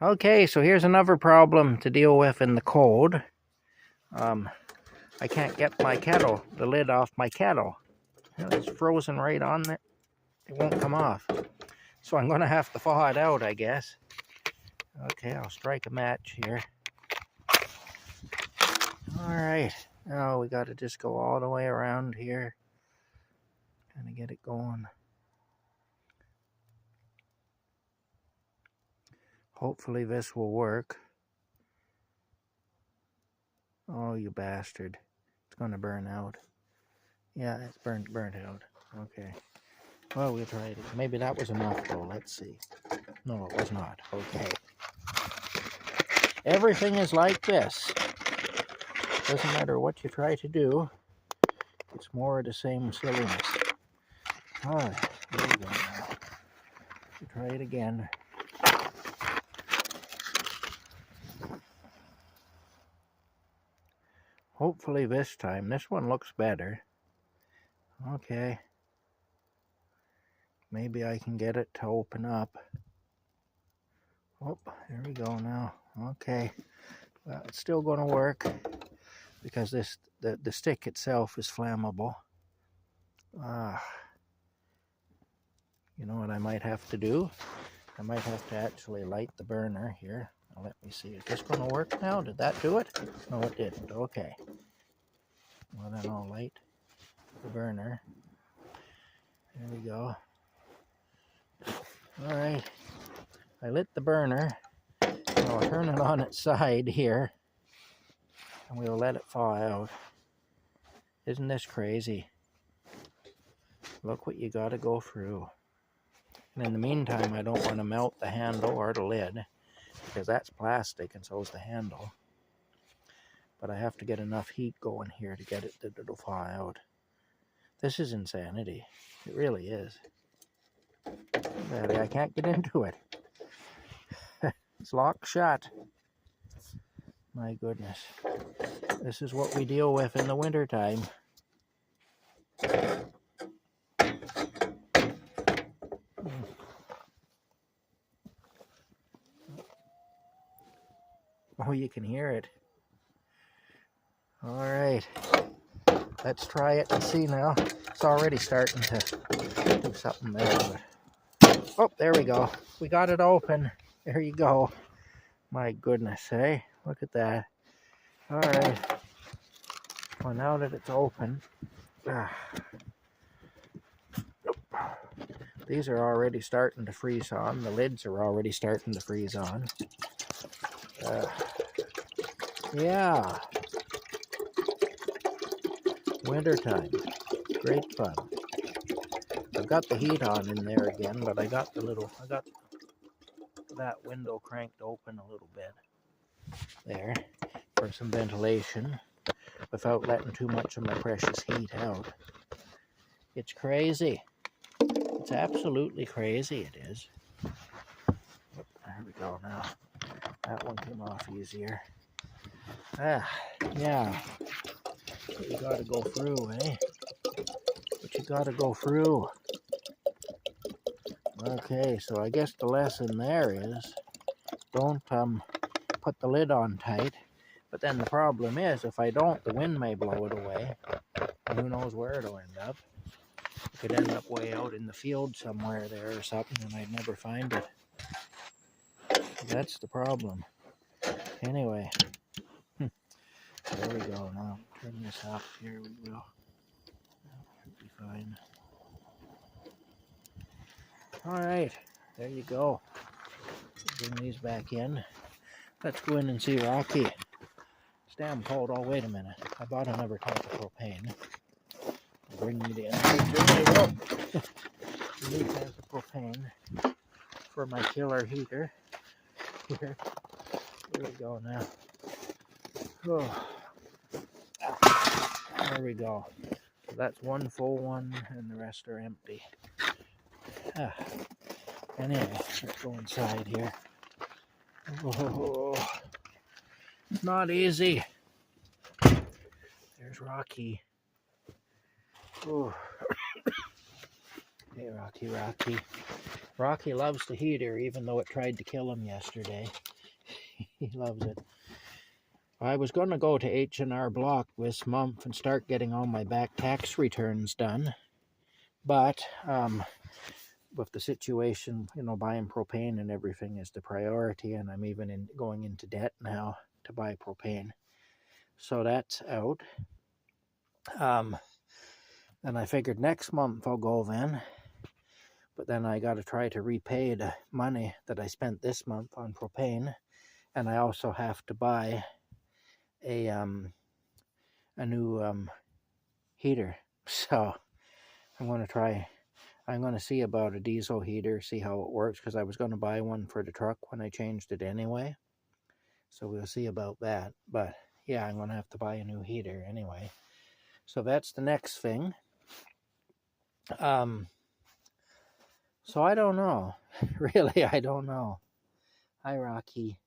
Okay, so here's another problem to deal with in the cold. I can't get my kettle, the lid off my kettle. It's frozen right on there. It won't come off. So I'm going to have to thaw it out, I guess. Okay, I'll strike a match here. Alright, now we got to just go all the way around here. Kind of get it going. Hopefully this will work. Oh, you bastard. It's going to burn out. Yeah, it's burnt out. Okay. Well, we'll try it. Maybe that was enough, though. Let's see. No, it was not. Okay. Everything is like this. Doesn't matter what you try to do. It's more of the same silliness. Alright, there we go now. We'll try it again. Hopefully this time. This one looks better. Okay. Maybe I can get it to open up. Oh, there we go now. Okay. Well, it's still going to work because the stick itself is flammable. You know what I might have to do? I might have to actually light the burner here. Now, let me see. Is this going to work now? Did that do it? No, it didn't. Okay. Well, then I'll light the burner. There we go. Alright. I lit the burner. I'll turn it on its side here. And we'll let it thaw out. Isn't this crazy? Look what you got to go through. And in the meantime, I don't want to melt the handle or the lid, because that's plastic and so is the handle. But I have to get enough heat going here to get it to thaw out. This is insanity. It really is. I can't get into it. It's locked shut. My goodness. This is what we deal with in the wintertime. Oh, you can hear it. All right. Let's try it and see now. It's already starting to do something there. But... oh, there we go. We got it open. There you go. My goodness, eh? Look at that. All right. Well, now that it's open, these are already starting to freeze on. The lids are already starting to freeze on. Yeah. Wintertime. Great fun. I've got the heat on in there again, but I got that window cranked open a little bit there for some ventilation without letting too much of my precious heat out. It's crazy. It's absolutely crazy, it is. There we go now. That one came off easier. Yeah. But you gotta go through, eh? But you gotta go through. Okay, so I guess the lesson there is don't put the lid on tight. But then the problem is, if I don't, the wind may blow it away. And who knows where it'll end up. It could end up way out in the field somewhere there or something, and I'd never find it. That's the problem. Anyway. There we go now. Turn this up. Here we go. That should be fine. Alright. There you go. Bring these back in. Let's go in and see Rocky. It's damn cold. Oh, wait a minute. I bought another type of propane. Bring it in. There we go. New type of propane for my killer heater. Here we go now. Oh. There we go. So that's one full one and the rest are empty. Anyway, let's go inside here. Oh, it's not easy. There's Rocky. Oh. Hey, Rocky. Rocky loves the heater, even though it tried to kill him yesterday. He loves it. I was going to go to H&R Block this month and start getting all my back tax returns done. But with the situation, you know, buying propane and everything is the priority, and I'm even going into debt now to buy propane. So that's out. And I figured next month I'll go then. But then I got to try to repay the money that I spent this month on propane. And I also have to buy a new heater. So I'm going to see about a diesel heater, see how it works, because I was going to buy one for the truck when I changed it anyway. So we'll see about that. But yeah, I'm going to have to buy a new heater anyway. So that's the next thing. So I don't know. Really, I don't know. Hi, Rocky.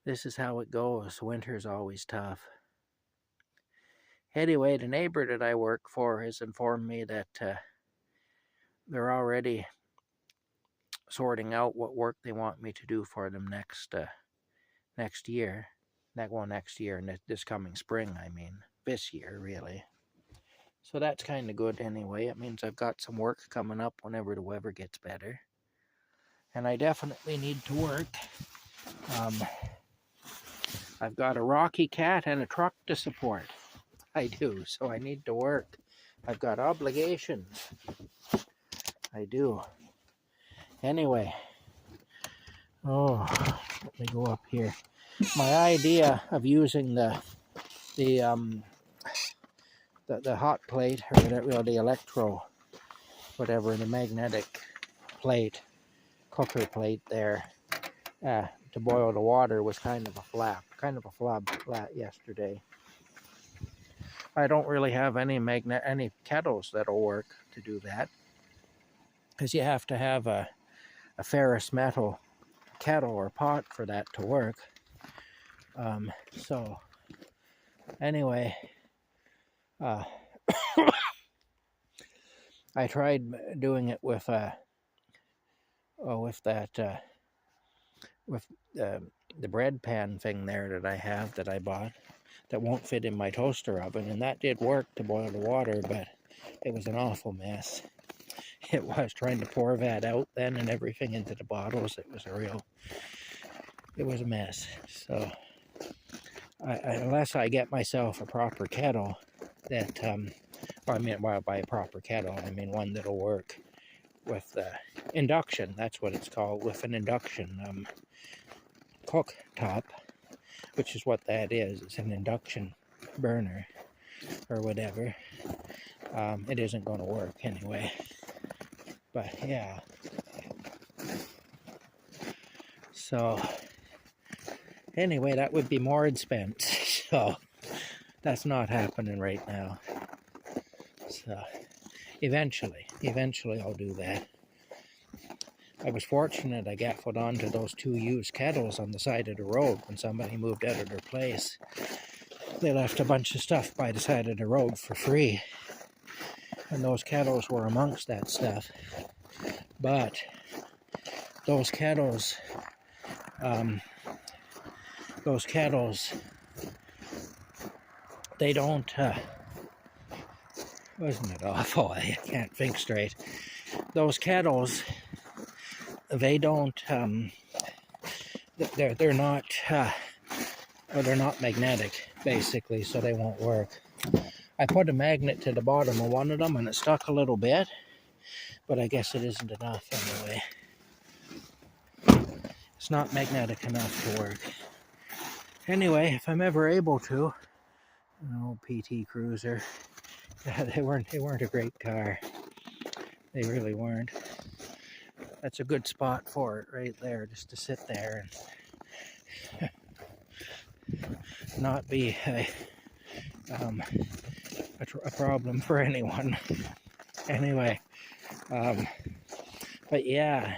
This is how it goes. Winter's always tough. Anyway, the neighbor that I work for has informed me that they're already sorting out what work they want me to do for them next year. Next year, and this coming spring, I mean. This year, really. So that's kind of good anyway. It means I've got some work coming up whenever the weather gets better. And I definitely need to work. I've got a Rocky cat and a truck to support. I do, so I need to work. I've got obligations. I do. Anyway. Oh, let me go up here. My idea of using the hot plate, or whatever, the electro, whatever, the magnetic plate, cooker plate there, to boil the water was kind of a flop yesterday. I don't really have any kettles that'll work to do that, because you have to have a ferrous metal kettle or pot for that to work. So anyway, I tried doing it with the bread pan thing there that I have, that I bought, that won't fit in my toaster oven, and that did work to boil the water, but it was an awful mess. It was trying to pour that out then and everything into the bottles. It was a mess. So unless I get myself a proper kettle that, by a proper kettle, I mean one that'll work with induction. That's what it's called, with an induction cooktop, which is what that is. It's an induction burner or whatever. It isn't going to work anyway. But yeah. So anyway, that would be more expense. So that's not happening right now. So eventually I'll do that. I was fortunate I got onto those 2 used kettles on the side of the road when somebody moved out of their place. They left a bunch of stuff by the side of the road for free, and those kettles were amongst that stuff. But those kettles, they don't, wasn't it awful? I can't think straight. Those kettles, they don't, they're not magnetic, basically, so they won't work. I put a magnet to the bottom of one of them and it stuck a little bit, but I guess it isn't enough anyway. It's not magnetic enough to work. Anyway, if I'm ever able to, PT Cruiser, they weren't a great car. They really weren't. That's a good spot for it right there, just to sit there and not be a problem for anyone. Anyway, but yeah.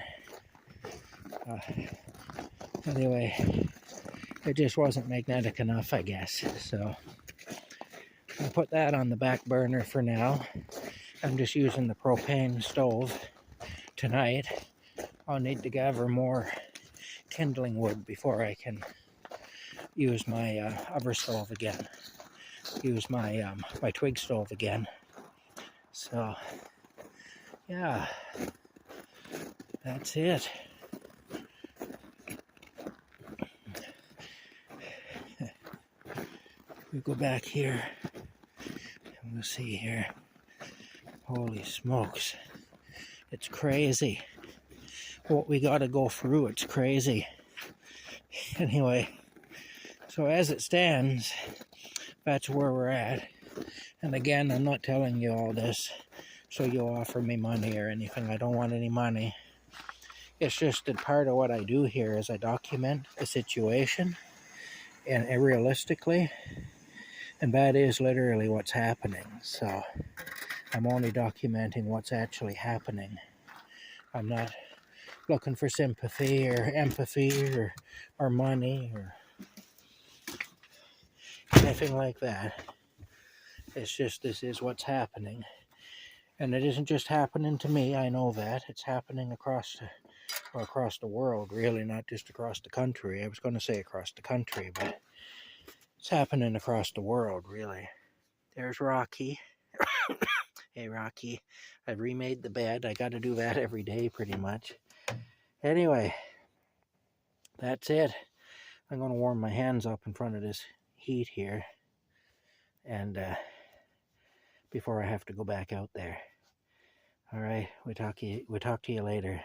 Anyway, it just wasn't magnetic enough, I guess. So I'll put that on the back burner for now. I'm just using the propane stove tonight. I'll need to gather more kindling wood before I can use my other stove again. Use my my twig stove again. So yeah, that's it. We go back here and we'll see here. Holy smokes, it's crazy what we got to go through. It's crazy. Anyway, so as it stands, that's where we're at. And again, I'm not telling you all this so you'll offer me money or anything. I don't want any money. It's just that part of what I do here is I document a situation, and realistically, and that is literally what's happening. So I'm only documenting what's actually happening. I'm not looking for sympathy or empathy or money or anything like that. It's just, this is what's happening. And it isn't just happening to me, I know that. It's happening across the world, really, not just across the country. I was going to say across the country, but it's happening across the world, really. There's Rocky. Hey, Rocky. I've remade the bed. I got to do that every day, pretty much. Anyway, that's it. I'm going to warm my hands up in front of this heat here, and before I have to go back out there. All right, we talk to you later.